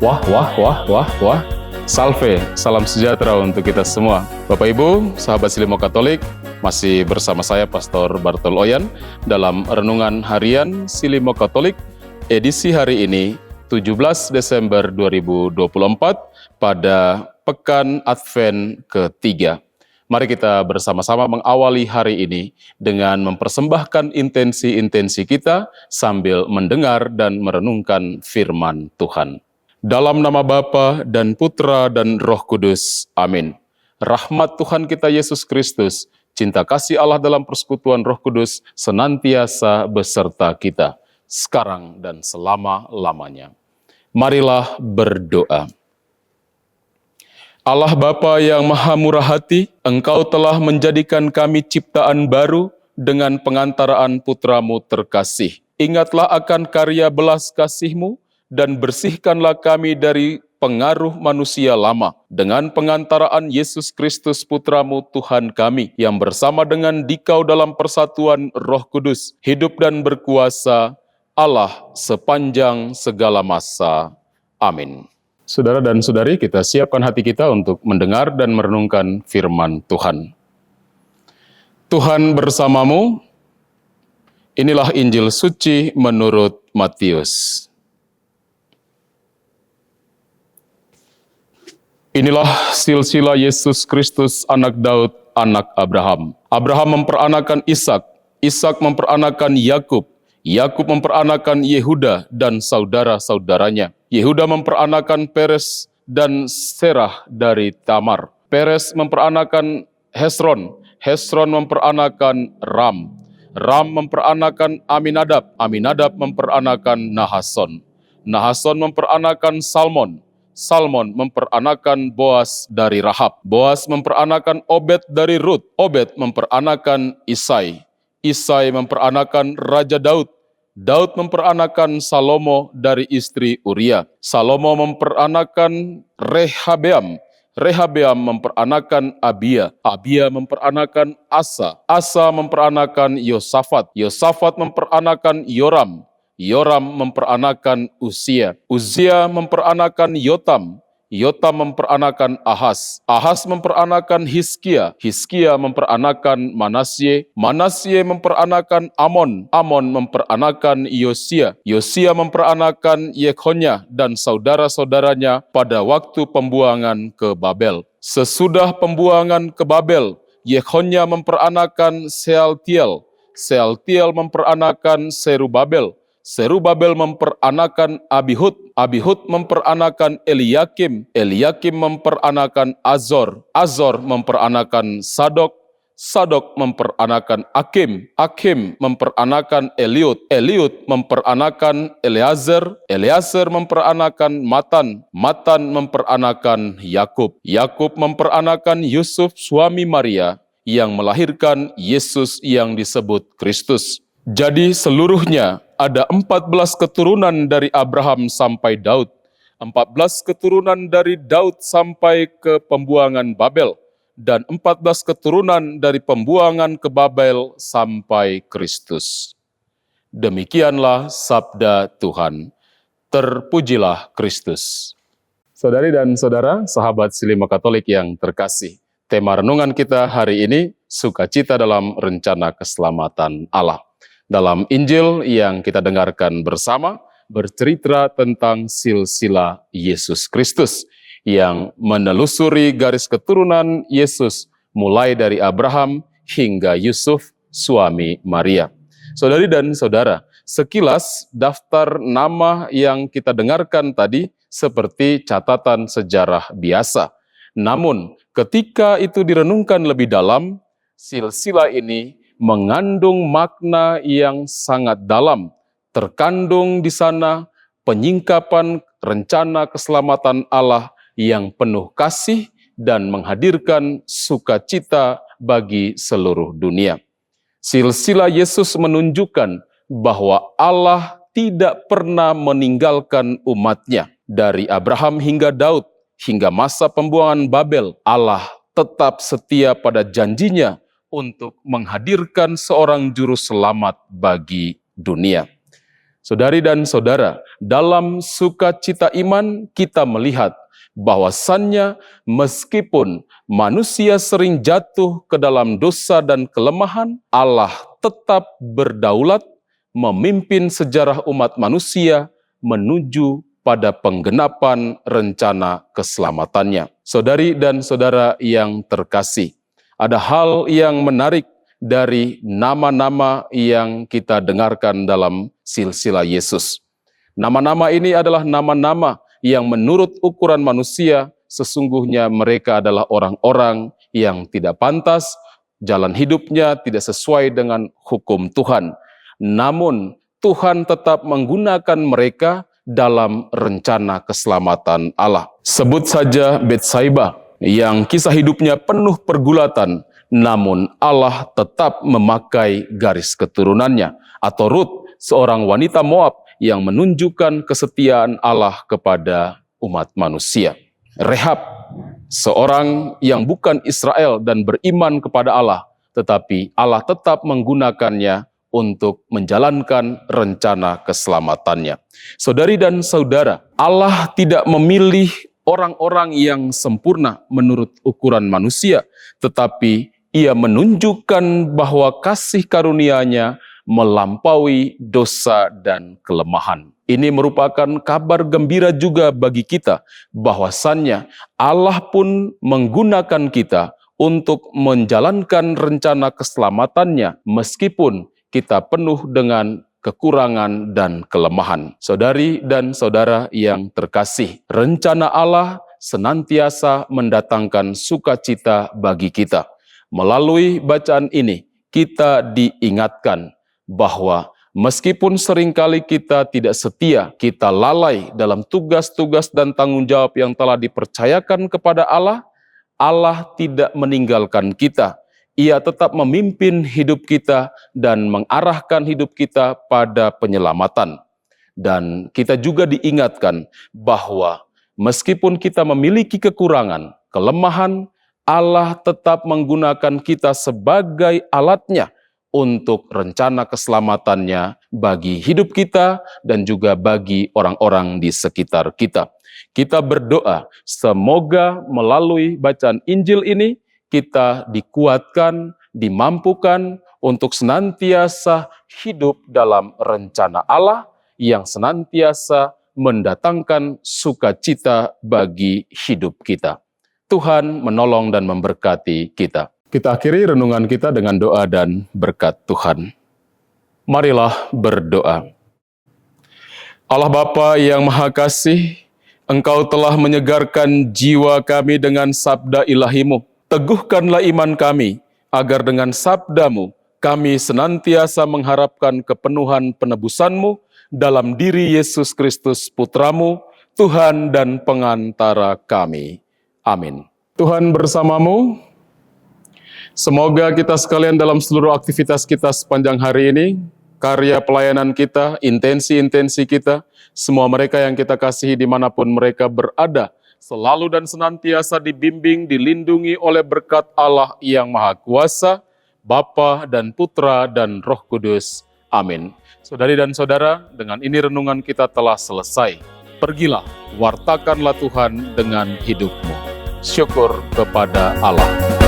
Wah, wah, wah, wah, wah. Salve, salam sejahtera untuk kita semua. Bapak Ibu, sahabat Silimo Katolik, masih bersama saya Pastor Bartol Oyan dalam Renungan Harian Silimo Katolik edisi hari ini 17 Desember 2024 pada Pekan Advent ketiga. Mari kita bersama-sama mengawali hari ini dengan mempersembahkan intensi-intensi kita sambil mendengar dan merenungkan firman Tuhan. Dalam nama Bapa dan Putra dan Roh Kudus. Amin. Rahmat Tuhan kita Yesus Kristus, cinta kasih Allah dalam persekutuan Roh Kudus senantiasa beserta kita, sekarang dan selama-lamanya. Marilah berdoa. Allah Bapa yang Maha Murah Hati, Engkau telah menjadikan kami ciptaan baru dengan pengantaraan Putra-Mu terkasih. Ingatlah akan karya belas kasih-Mu, dan bersihkanlah kami dari pengaruh manusia lama dengan pengantaraan Yesus Kristus Putra-Mu Tuhan kami, yang bersama dengan Dikau dalam persatuan Roh Kudus, hidup dan berkuasa Allah sepanjang segala masa. Amin. Saudara dan saudari, kita siapkan hati kita untuk mendengar dan merenungkan firman Tuhan. Tuhan bersamamu. Inilah Injil suci menurut Matius. Inilah silsilah Yesus Kristus, anak Daud, anak Abraham. Abraham memperanakan Ishak, Ishak memperanakan Yakub, Yakub memperanakan Yehuda dan saudara-saudaranya. Yehuda memperanakan Peres dan Serah dari Tamar. Peres memperanakan Hesron, Hesron memperanakan Ram, Ram memperanakan Aminadab, Aminadab memperanakan Nahason, Nahason memperanakan Salmon, Salmon memperanakan Boas dari Rahab, Boas memperanakan Obed dari Rut, Obed memperanakan Isai, Isai memperanakan Raja Daud, Daud memperanakan Salomo dari istri Uria, Salomo memperanakan Rehabeam, Rehabeam memperanakan Abia, Abia memperanakan Asa, Asa memperanakan Yosafat, Yosafat memperanakan Yoram, Yoram memperanakan Uzia, Uzia memperanakan Yotam, Yotam memperanakan Ahaz, Ahaz memperanakan Hizkia, Hizkia memperanakan Manasye, Manasye memperanakan Amon, Amon memperanakan Yosia, Yosia memperanakan Yekhonya dan saudara-saudaranya pada waktu pembuangan ke Babel. Sesudah pembuangan ke Babel, Yekhonya memperanakan Sealtiel, Sealtiel memperanakan Serubabel, Serubabel memperanakan Abihud, Abihud memperanakan Eliakim, Eliakim memperanakan Azor, Azor memperanakan Sadok, Sadok memperanakan Akim, Akim memperanakan Eliud, Eliud memperanakan Eleazar, Eleazar memperanakan Matan, Matan memperanakan Yakub, Yakub memperanakan Yusuf suami Maria yang melahirkan Yesus yang disebut Kristus. Jadi seluruhnya ada 14 keturunan dari Abraham sampai Daud, 14 keturunan dari Daud sampai ke pembuangan Babel, dan 14 keturunan dari pembuangan ke Babel sampai Kristus. Demikianlah sabda Tuhan. Terpujilah Kristus. Saudari dan saudara, sahabat Silimo Katolik yang terkasih, tema renungan kita hari ini, sukacita dalam rencana keselamatan Allah. Dalam Injil yang kita dengarkan bersama, bercerita tentang silsilah Yesus Kristus yang menelusuri garis keturunan Yesus mulai dari Abraham hingga Yusuf, suami Maria. Saudari dan saudara, sekilas daftar nama yang kita dengarkan tadi seperti catatan sejarah biasa. Namun, ketika itu direnungkan lebih dalam, silsilah ini mengandung makna yang sangat dalam. Terkandung di sana penyingkapan rencana keselamatan Allah yang penuh kasih dan menghadirkan sukacita bagi seluruh dunia. Silsilah Yesus menunjukkan bahwa Allah tidak pernah meninggalkan umatnya. Dari Abraham hingga Daud, hingga masa pembuangan Babel, Allah tetap setia pada janjinya untuk menghadirkan seorang juru selamat bagi dunia. Saudari dan saudara, dalam sukacita iman kita melihat bahwasannya meskipun manusia sering jatuh ke dalam dosa dan kelemahan, Allah tetap berdaulat memimpin sejarah umat manusia menuju pada penggenapan rencana keselamatannya. Saudari dan saudara yang terkasih, ada hal yang menarik dari nama-nama yang kita dengarkan dalam silsilah Yesus. Nama-nama ini adalah nama-nama yang menurut ukuran manusia, sesungguhnya mereka adalah orang-orang yang tidak pantas, jalan hidupnya tidak sesuai dengan hukum Tuhan. Namun Tuhan tetap menggunakan mereka dalam rencana keselamatan Allah. Sebut saja Betsaida yang kisah hidupnya penuh pergulatan, namun Allah tetap memakai garis keturunannya. Atau Rut, seorang wanita Moab yang menunjukkan kesetiaan Allah kepada umat manusia. Rehab, seorang yang bukan Israel dan beriman kepada Allah, tetapi Allah tetap menggunakannya untuk menjalankan rencana keselamatannya. Saudari dan saudara, Allah tidak memilih orang-orang yang sempurna menurut ukuran manusia, tetapi Ia menunjukkan bahwa kasih karunia-Nya melampaui dosa dan kelemahan. Ini merupakan kabar gembira juga bagi kita, bahwasannya Allah pun menggunakan kita untuk menjalankan rencana keselamatannya, meskipun kita penuh dengan kekurangan dan kelemahan. Saudari dan saudara yang terkasih, rencana Allah senantiasa mendatangkan sukacita bagi kita. Melalui bacaan ini, kita diingatkan bahwa meskipun seringkali kita tidak setia, kita lalai dalam tugas-tugas dan tanggung jawab yang telah dipercayakan kepada Allah, Allah tidak meninggalkan kita. Ia tetap memimpin hidup kita dan mengarahkan hidup kita pada penyelamatan. Dan kita juga diingatkan bahwa meskipun kita memiliki kekurangan, kelemahan, Allah tetap menggunakan kita sebagai alatnya untuk rencana keselamatannya bagi hidup kita dan juga bagi orang-orang di sekitar kita. Kita berdoa, semoga melalui bacaan Injil ini, kita dikuatkan, dimampukan untuk senantiasa hidup dalam rencana Allah yang senantiasa mendatangkan sukacita bagi hidup kita. Tuhan menolong dan memberkati kita. Kita akhiri renungan kita dengan doa dan berkat Tuhan. Marilah berdoa. Allah Bapa yang Maha Kasih, Engkau telah menyegarkan jiwa kami dengan sabda ilahi-Mu. Teguhkanlah iman kami, agar dengan sabda-Mu, kami senantiasa mengharapkan kepenuhan penebusan-Mu dalam diri Yesus Kristus Putra-Mu, Tuhan dan pengantara kami. Amin. Tuhan bersamamu. Semoga kita sekalian dalam seluruh aktivitas kita sepanjang hari ini, karya pelayanan kita, intensi-intensi kita, semua mereka yang kita kasihi dimanapun mereka berada, selalu dan senantiasa dibimbing, dilindungi oleh berkat Allah yang Maha Kuasa, Bapa dan Putra dan Roh Kudus. Amin. Saudari dan saudara, dengan ini renungan kita telah selesai. Pergilah, wartakanlah Tuhan dengan hidupmu. Syukur kepada Allah.